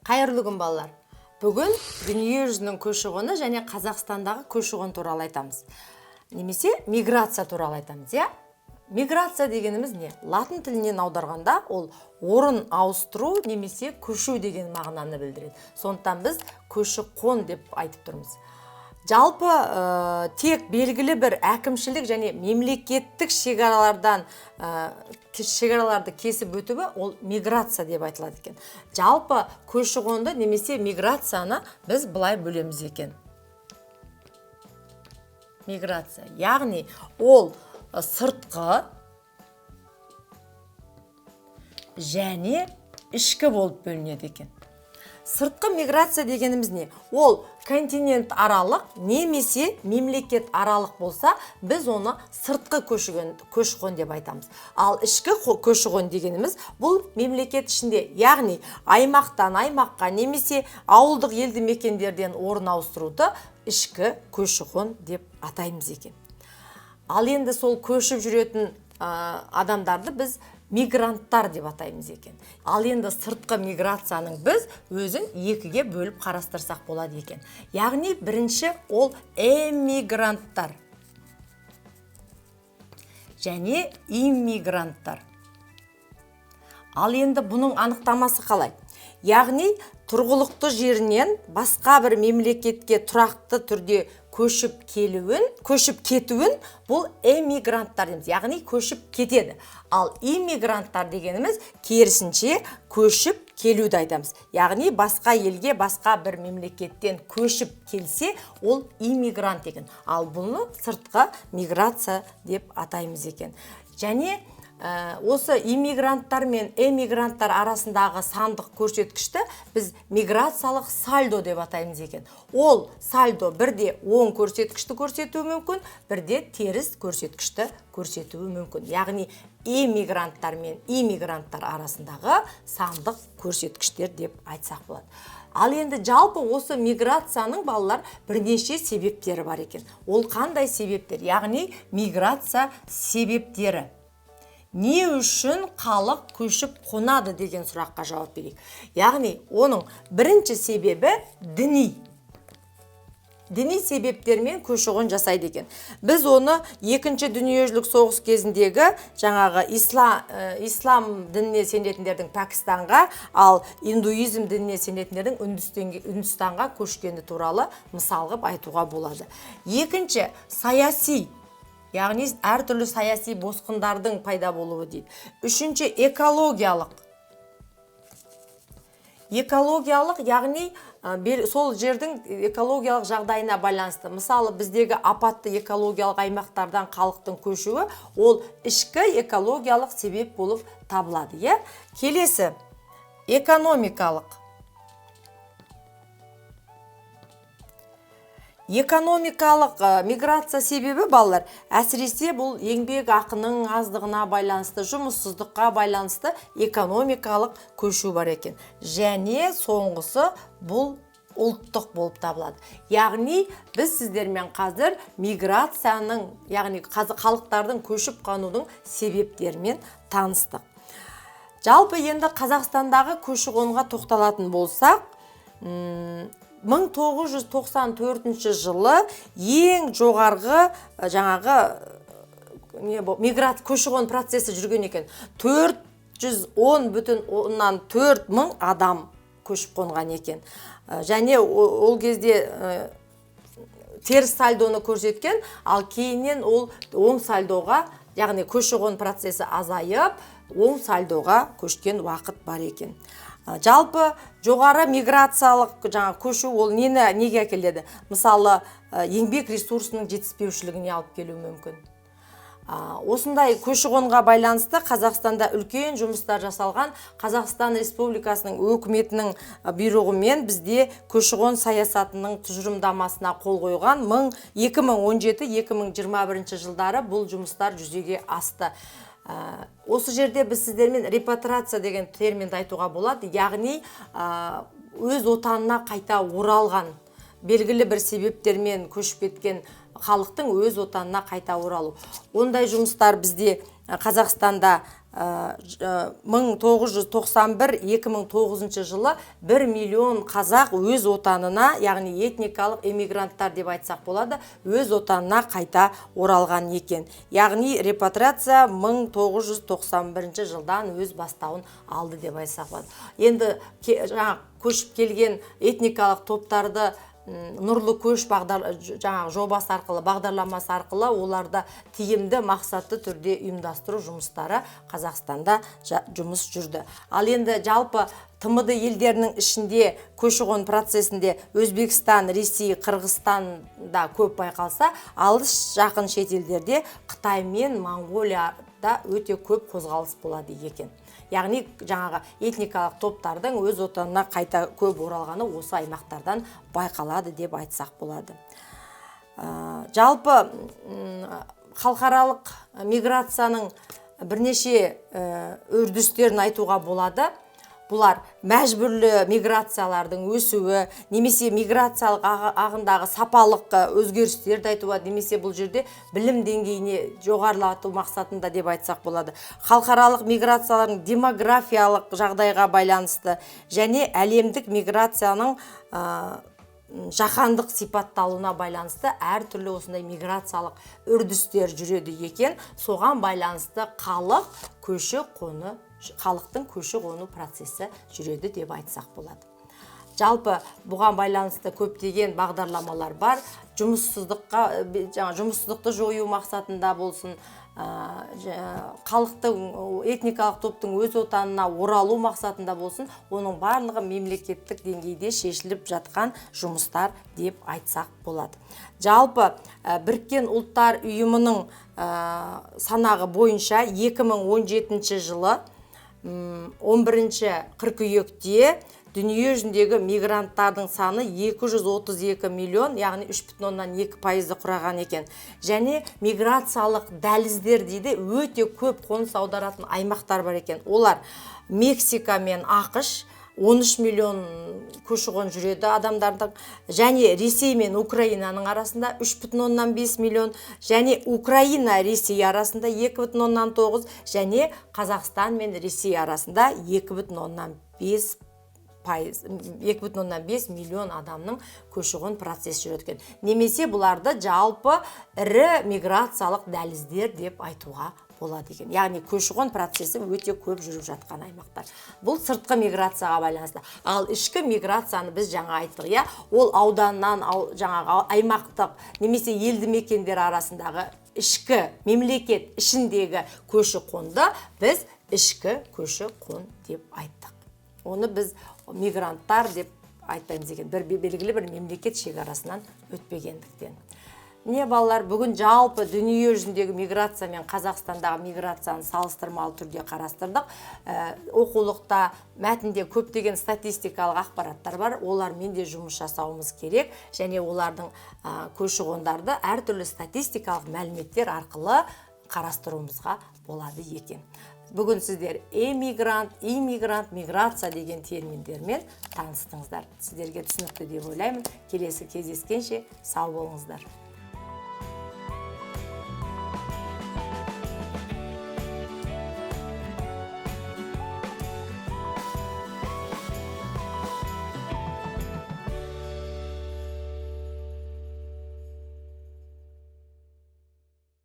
Қайырлы күн балалар. Бүгін дүние жүзінің көші-қоны және Қазақстандағы көші-қон туралы айтамыз. Немесе миграция туралы айтамыз, иә? Миграция дегеніміз не? Латын тілінен аударғанда ол орын ауыстыру немесе көшу деген мағынаны білдіреді. Сондықтан біз көші-қон деп айтып тұрмыз. Жалпы тек белгілі бір әкімшілік және мемлекеттік шекараларды кесіп өтуі ол миграция деп айтылады екен. Жалпы көші-қонды немесе миграцияны біз былай бөлеміз екен. Миграция, яғни ол сыртқы және ішкі болып бөлінеді екен. Сыртқы миграция дегеніміз не? Ол континент аралық немесе мемлекет аралық болса, біз оны сыртқы көші-қон деп айтамыз. Ал ішкі көші-қон дегеніміз бұл мемлекет ішінде, яғни аймақтан аймаққа немесе ауылдық елді мекендерден орын ауыстыруды ішкі көші-қон деп атаймыз екен. Ал енді сол көшіп жүретін адамдарды біз мигранттар деп атаймыз екен. Ал енді сыртқы миграцияның біз өзін екіге бөліп қарастырсақ болады екен. Яғни бірінші ол эмигранттар және иммигранттар. Ал енді бұның анықтамасы қалай? Яғни тұрғылықты жерінен басқа бір мемлекетке тұрақты түрде көшіп кетуін бұл эмигранттар дейміз, яғни көшіп кетеді. Ал иммигранттар дегеніміз керісінше көшіп келуді айтамыз. Яғни басқа елге, басқа бір мемлекеттен көшіп келсе, ол иммигрант екен. Ал бұны сыртқы миграция деп атаймыз екен. Және осы иммигранттар мен эмигранттар арасындағы сандық көрсеткішті біз миграциялық сальдо деп атаймыз екен. Ол сальдо бірде оң көрсеткішті көрсетуі мүмкін, бірде теріс көрсеткішті көрсетуі мүмкін. Яғни эмигранттар мен иммигранттар арасындағы сандық көрсеткіштер деп айтсақ болады. Ал енді жалпы осы миграцияның балалар бірнеше себептері бар екен. Ол қандай себептер? Яғни миграция себептері. Не үшін халық көшіп қонады деген сұраққа жауап берейік. Яғни оның бірінші себебі діни. Діни себептермен көші-қон жасайды екен. Біз оны екінші дүниежүзілік соғыс кезіндегі жаңағы ислам дініне сенетіндердің Пәкістанға, ал индуизм дініне сенетіндердің Үндістанға көшкені туралы мысал қылып айтуға болады. Екінші саяси, яғни әртүрлі саяси босқындардың пайда болуы дейді. Үшінші экологиялық. Экологиялық, яғни сол жердің экологиялық жағдайына байланысты. Мысалы, біздегі апатты экологиялық аймақтардан халықтың көшуі, ол ішкі экологиялық себеп болып табылады. Келесі, экономикалық. Экономикалық миграция себебі балалар, әсіресе бұл еңбек ақының аздығына байланысты, жұмыссыздыққа байланысты экономикалық көшу бар екен. Және соңғысы бұл ұлттық болып табылады. Яғни біз сіздермен қазір миграцияның, яғни халықтардың көшіп қонудың себептерімен таныстық. Жалпы енді Қазақстандағы көші-қонға тоқталатын болсақ, 1994 жылы ең жоғарғы жаңағы миграция көші-қон процесі жүрген екен. 410,4 мың адам көшіп қонған екен. Және ол кезде теріс сальдоны көрсеткен, ал кейіннен ол оң сальдоға, яғни көші-қон процесі азайып, оң сальдоға көшкен уақыт бар екен. Жалпы жоғары миграциялық көшу ол неге әкеледі? Мысалы, еңбек ресурсының жетіспеушілігіне алып келуі мүмкін. Осындай көші-қонға байланысты Қазақстанда үлкен жұмыстар жасалған. Қазақстан Республикасының өкіметінің бұйрығымен бізде көші-қон саясатының тұжырымдамасына қол қойған 2017-2021 жылдары бұл жұмыстар жүзеге асты. Осы жерде біз сіздермен репатриация деген терминді айтуға болады. Яғни өз отанына қайта оралған, белгілі бір себептермен көшіп кеткен халықтың өз отанына қайта оралу. Ондай жұмыстар бізде Қазақстанда 1991-2009 жылы 1 миллион қазақ өз отанына, яғни этникалық эмигранттар деп айтсақ болады, өз отанына қайта оралған екен. Яғни репатриация 1991 жылдан өз бастауын алды деп айтсақ болады. Енді көшіп келген этникалық топтарды нұрлы көш жобасы арқылы, бағдарламасы арқылы оларда тиімді мақсатты түрде ұйымдастыру жұмыстары Қазақстанда жұмыс жүрді. Ал енді жалпы ТМД елдерінің ішінде көші-қон процесінде Өзбекстан, Ресей, Қырғызстанда көп байқалса, алыс жақын шетелдерде Қытай мен Моңғолияда өте көп қозғалыс болады екен. Яғни жаңағы этникалық топтардың өз отанына қайта көп оралғаны осы аймақтардан байқалады деп айтсақ болады. Жалпы халықаралық миграцияның бірнеше үрдістерін айтуға болады. Бұлар мәжбүрлі миграциялардың өсуі, немесе миграциялық ағындағы сапалық өзгерістерді айтуға, немесе бұл жерде білім деңгейіне жоғарылату мақсатында деп айтсақ болады. Халықаралық миграциялардың демографиялық жағдайға байланысты және әлемдік миграцияның жаһандық сипатталуына байланысты әртүрлі осындай миграциялық үрдістер жүреді екен. Соған байланысты халықтың көші-қону процесі жүреді деп айтсақ болады. Жалпы бұған байланысты көптеген бағдарламалар бар. Жұмыссыздықты жою мақсатында болсын, халықтың этникалық топтың өз отанына оралу мақсатында болсын, оның барлығы мемлекеттік деңгейде шешіліп жатқан жұмыстар деп айтсақ болады. Жалпы Біріккен ұлттар ұйымының санағы бойынша 2017 жылы 11 қыркүйекте дүние жүзіндегі мигранттардың саны 232 миллион, яғни 3,2% құраған екен. Және миграциялық дәліздер дейді, өте көп қоныс аударатын аймақтар бар екен. Олар Мексика мен ақш 13 миллион көші-қон жүреді адамдардың, және Ресей мен Украинаның арасында 3,5 миллион, және Украина Ресей арасында 2,9, және Қазақстан мен Ресей арасында 2,5 миллион адамның көші-қон процесі жүреді. Немесе бұларды жалпы ірі миграциялық дәліздер деп айтуға болады екен. Яғни көші-қон процесі өте көп жүріп жатқан аймақтар. Бұл сыртқы миграцияға байланысты. Ал ішкі миграцияны біз жаңа айттық, ол ауданнан жаңағы аймақтық немесе елді мекендер арасындағы ішкі мемлекет ішіндегі көші-қонды біз ішкі көші-қон деп айттық. Оны біз мигранттар деп айтпаймыз екен, белгілі бір мемлекет шекарасынан өтпегендіктен. Не балалар, бүгін жалпы дүние жүзіндегі миграция мен Қазақстандағы миграцияны салыстырмалы түрде қарастырдық. Оқулықта, мәтінде көптеген статистикалық ақпараттар бар, олармен де жұмыс жасауымыз керек, және олардың көші-қондарды әртүрлі статистикалық мәліметтер арқылы қарастыруымызға болады екен. Бүгін сіздер эмигрант, иммигрант, миграция деген терминдермен таныстыңыздар. Сіздерге түсінікті деп ойлаймын. Келесі кездескенше сау болыңыздар.